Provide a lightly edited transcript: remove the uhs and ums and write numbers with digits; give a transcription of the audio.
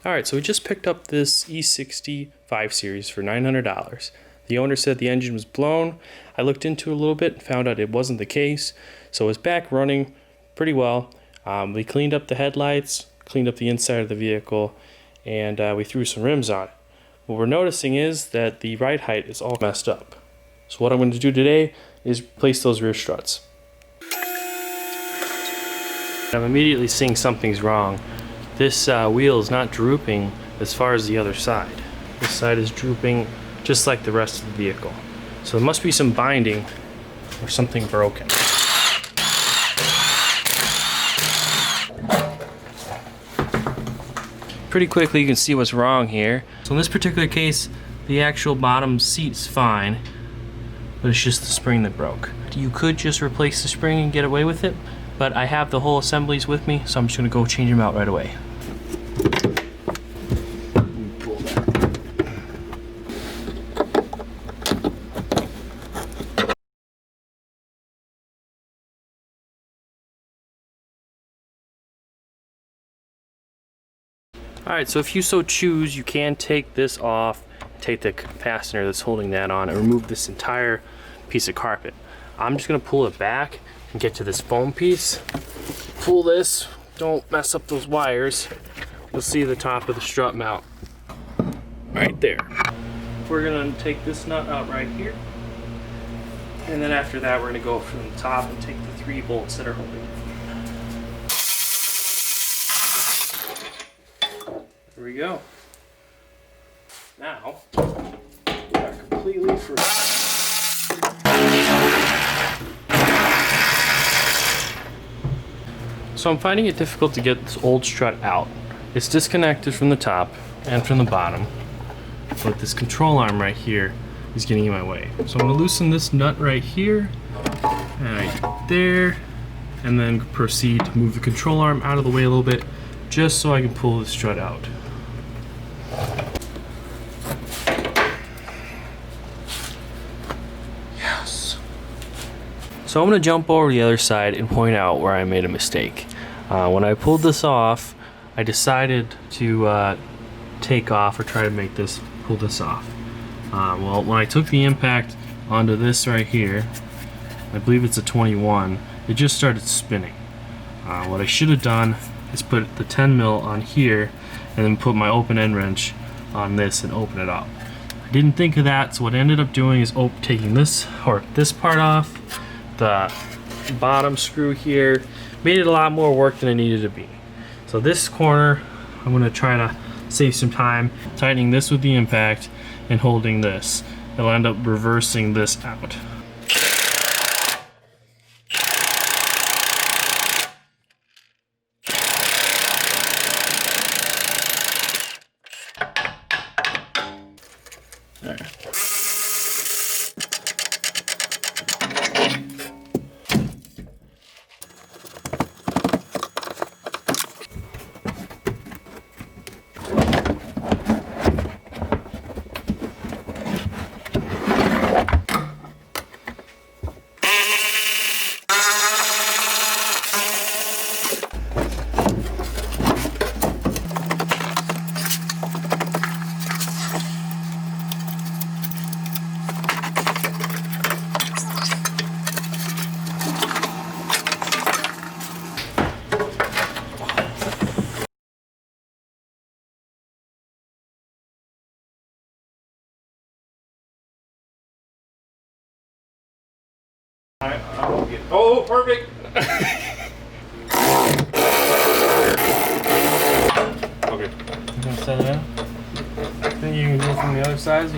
Alright, so we just picked up this E60 5 Series for $900. The owner said the engine was blown. I looked into it a little bit and found out it wasn't the case. So it's back running pretty well. We cleaned up the headlights, cleaned up the inside of the vehicle, and we threw some rims on it. What we're noticing is that the ride height is all messed up. So what I'm going to do today is replace those rear struts. I'm immediately seeing something's wrong. This wheel is not drooping as far as the other side. This side is drooping just like the rest of the vehicle. So there must be some binding or something broken. Pretty quickly you can see what's wrong here. So in this particular case, the actual bottom seat is fine, but it's just the spring that broke. You could just replace the spring and get away with it, but I have the whole assemblies with me, so I'm just gonna go change them out right away. Alright, so if you so choose, you can take this off, take the fastener that's holding that on, and remove this entire piece of carpet. I'm just going to pull it back and get to this foam piece. Pull this, don't mess up those wires. You'll see the top of the strut mount right there. We're going to take this nut out right here, and then after that we're going to go from the top and take the 3 bolts that are holding it. There we go. Now, we are completely free. So I'm finding it difficult to get this old strut out. It's disconnected from the top and from the bottom, but this control arm right here is getting in my way. So I'm going to loosen this nut right here, and right there, and then proceed to move the control arm out of the way a little bit, just so I can pull the strut out. Yes. So I'm going to jump over to the other side and point out where I made a mistake. When I pulled this off, I decided to take off or try to pull this off. Well, when I took the impact onto this right here, I believe it's a 21, it just started spinning. What I should have done is put the 10 mil on here and then put my open end wrench on this and open it up. I didn't think of that, so what I ended up doing is taking this part off, the bottom screw here, made it a lot more work than it needed to be. So this corner, I'm going to try to save some time, tightening this with the impact and holding this. It'll end up reversing this out. Oh, perfect! Okay. You gonna set it in? Then you can go from the other side.